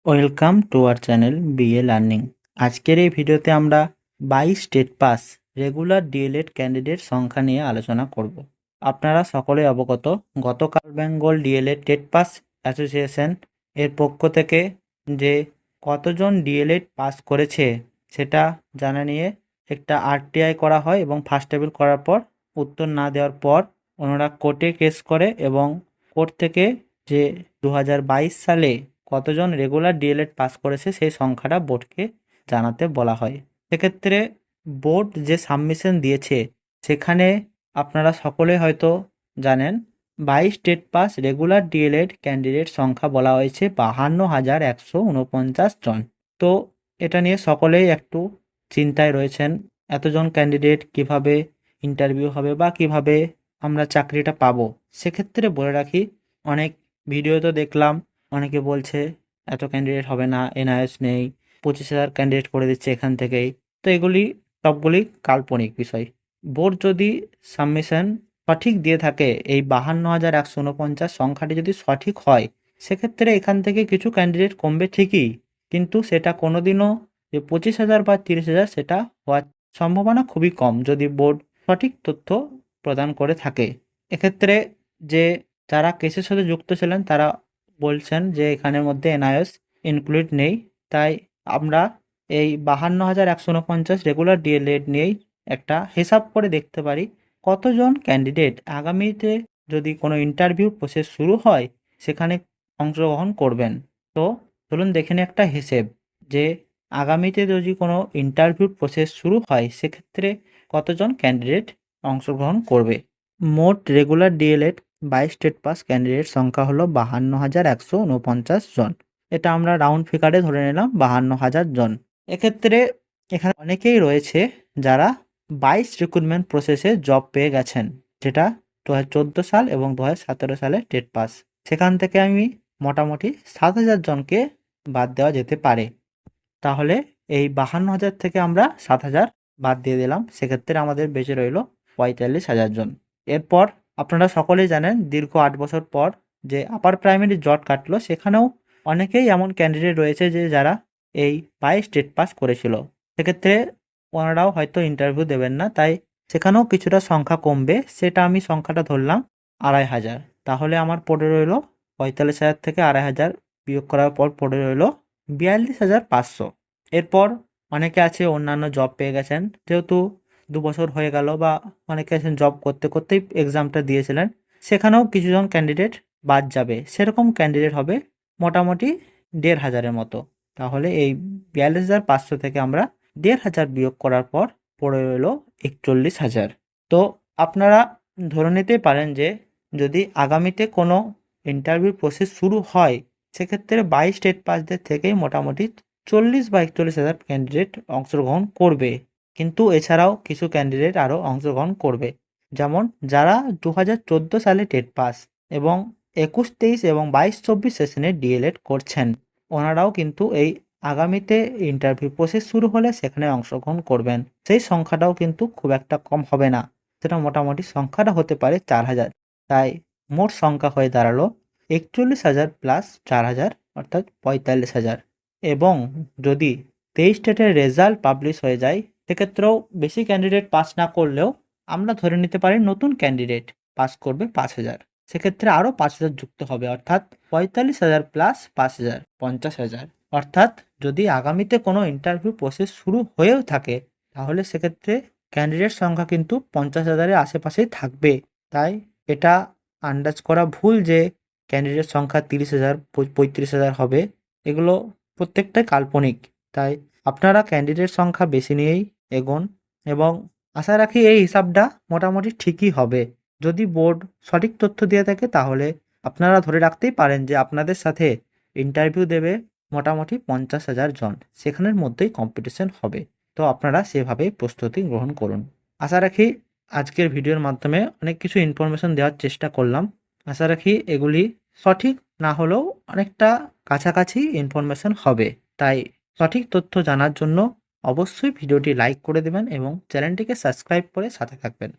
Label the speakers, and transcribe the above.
Speaker 1: Welcome to our channel BA learning. আজকের এই ভিডিওতে আমরা 22 state pass regular DElEd candidate সংখ্যা নিয়ে আলোচনা করব। আপনারা সকলে অবগত, গতকাল Bengal DElEd TET pass association এর পক্ষ থেকে যে কতজন ডিএলএড পাস করেছে সেটা জানা নিয়ে একটা আরটিআই করা হয় এবং ফার্স্ট টেবিল করার পর উত্তর না দেওয়ার পর ওনারা কোর্টে কেস করে এবং কোর্ট থেকে যে 2022 সালে কতজন রেগুলার ডিএলএড পাস করেছে সেই সংখ্যাটা বোর্ডকে জানাতে বলা হয়। সেক্ষেত্রে বোর্ড যে সাবমিশন দিয়েছে সেখানে আপনারা সকলে হয়তো জানেন 22 state pass regular DElEd candidate সংখ্যা বলা হয়েছে 52,149 জন। তো এটা নিয়ে সকলেই একটু চিন্তায় রয়েছেন, এতজন ক্যান্ডিডেট কিভাবে ইন্টারভিউ হবে বা কিভাবে আমরা চাকরিটা পাবো। সেক্ষেত্রে বলে রাখি, অনেক ভিডিও তো দেখলাম অনেকে বলছে এত ক্যান্ডিডেট হবে না, এনআইএস নেই, 25,000 ক্যান্ডিডেট করে দিচ্ছে এখান থেকেই। তো এগুলি সবগুলি কাল্পনিক বিষয়। বোর্ড যদি সাবমিশন সঠিক দিয়ে থাকে, এই 52,149 সংখ্যাটি যদি সঠিক হয়, সেক্ষেত্রে এখান থেকে কিছু ক্যান্ডিডেট কমবে ঠিকই, কিন্তু সেটা কোনোদিনও যে 25,000 বা 30,000 সেটা হওয়ার সম্ভাবনা খুবই কম যদি বোর্ড সঠিক তথ্য প্রদান করে থাকে। এক্ষেত্রে যে যারা কেসের সাথে যুক্ত ছিলেন তারা বলছেন যে এখানের মধ্যে এনআইএস ইনক্লুড নেই, তাই আমরা এই 52,149 রেগুলার ডিএলএড নিয়েই একটা হিসাব করে দেখতে পারি কতজন ক্যান্ডিডেট আগামীতে যদি কোনো ইন্টারভিউ প্রসেস শুরু হয় সেখানে অংশগ্রহণ করবেন। তো চলুন দেখে নিই একটা হিসেব যে আগামীতে যদি কোনো ইন্টারভিউ প্রসেস শুরু হয় সেক্ষেত্রে কতজন ক্যান্ডিডেট অংশগ্রহণ করবে। মোট regular DElEd 22 state pass candidate সংখ্যা হলো 52,149 জন। এটা আমরা রাউন্ড ফিগারে ধরে নিলাম 52,000 জন। এক্ষেত্রে এখানে অনেকেই রয়েছে যারা 22 রিক্রুটমেন্ট প্রসেসে জব পেয়ে গেছেন, যেটা 2014 সাল এবং 2017 সালে টেট পাস। সেখান থেকে আমি মোটামুটি 7,000 জনকে বাদ দেওয়া যেতে পারে। তাহলে এই 52,000 থেকে আমরা 7,000 বাদ দিয়ে দিলাম, সেক্ষেত্রে আমাদের বেঁচে রইল 45,000 জন। এরপর আপনারা সকলেই জানেন দীর্ঘ 8 বছর পর যে আপার প্রাইমারি জট কাটলো, সেখানেও অনেকেই এমন ক্যান্ডিডেট রয়েছে যে যারা এই 22 স্টেট পাস করেছিল। সেক্ষেত্রে ওনারাও হয়তো ইন্টারভিউ দেবেন না, তাই সেখানেও কিছুটা সংখ্যা কমবে। সেটা আমি সংখ্যাটা ধরলাম 2,500। তাহলে আমার পড়ে রইল 45,000 থেকে 2,500 বিয়োগ করার পর পড়ে রইল 42,500। এরপর অনেকে আছে অন্যান্য জব পেয়ে গেছেন, যেহেতু 2 বছর হয়ে গেল, বা অনেকে আছেন জব করতে করতেই এক্সামটা দিয়েছিলেন, সেখানেও কিছুজন ক্যান্ডিডেট বাদ যাবে। সেরকম ক্যান্ডিডেট হবে মোটামুটি 1,500-এর মতো। তাহলে এই 42,500 থেকে আমরা 1,500 বিয়োগ করার পর পড়ে রইল 41,000। তো আপনারা ধরে নিতেই পারেন যে যদি আগামীতে কোনো ইন্টারভিউ প্রসেস শুরু হয় সেক্ষেত্রে 22 স্টেট পাসদের থেকেই মোটামুটি 40 বা 41,000 ক্যান্ডিডেট অংশগ্রহণ করবে। কিন্তু এছাড়াও কিছু ক্যান্ডিডেট আরও অংশগ্রহণ করবে, যেমন যারা 2014 সালে টেট পাস এবং 21-23 এবং 22-24 সেশনে ডিএলএড করছেন, ওনারাও কিন্তু এই আগামীতে ইন্টারভিউ প্রসেস শুরু হলে সেখানে অংশগ্রহণ করবেন। সেই সংখ্যাটাও কিন্তু খুব একটা কম হবে না, সেটা মোটামুটি সংখ্যাটা হতে পারে 4,000। তাই মোট সংখ্যা হয়ে দাঁড়ালো 41,000 প্লাস 4,000 অর্থাৎ 45,000। এবং যদি 23 স্টেটের রেজাল্ট পাবলিশ হয়ে যায় সেক্ষেত্রেও বেশি ক্যান্ডিডেট পাস না করলেও আমরা ধরে নিতে পারি নতুন ক্যান্ডিডেট পাস করবে 5,000। সেক্ষেত্রে আরও 5,000 যুক্ত হবে, অর্থাৎ 45,000 প্লাস 5,000 50,000। অর্থাৎ যদি আগামীতে কোনো ইন্টারভিউ প্রসেস শুরু হয়েও থাকে তাহলে সেক্ষেত্রে ক্যান্ডিডেট সংখ্যা কিন্তু 50,000-এর আশেপাশেই থাকবে। তাই এটা আন্দাজ করা ভুল যে ক্যান্ডিডেট সংখ্যা 30,000 35,000 হবে। এগুলো প্রত্যেকটাই কাল্পনিক। তাই আপনারা ক্যান্ডিডেট সংখ্যা বেশি নিয়েই এগোন এবং আশা রাখি এই হিসাবটা মোটামুটি ঠিকই হবে। যদি বোর্ড সঠিক তথ্য দিয়ে থাকে তাহলে আপনারা ধরে রাখতেই পারেন যে আপনাদের সাথে ইন্টারভিউ দেবে মোটামুটি 50,000 জন, সেখানের মধ্যেই কম্পিটিশন হবে। তো আপনারা সেভাবেই প্রস্তুতি গ্রহণ করুন। আশা রাখি আজকের ভিডিওর মাধ্যমে অনেক কিছু ইনফরমেশন দেওয়ার চেষ্টা করলাম। আশা রাখি এগুলি সঠিক না হলেও অনেকটা কাছাকাছি ইনফরমেশন হবে। তাই সঠিক তথ্য জানার জন্য অবশ্যই ভিডিওটি লাইক করে দেবেন এবং চ্যানেলটিকে সাবস্ক্রাইব করে সাথে থাকবেন।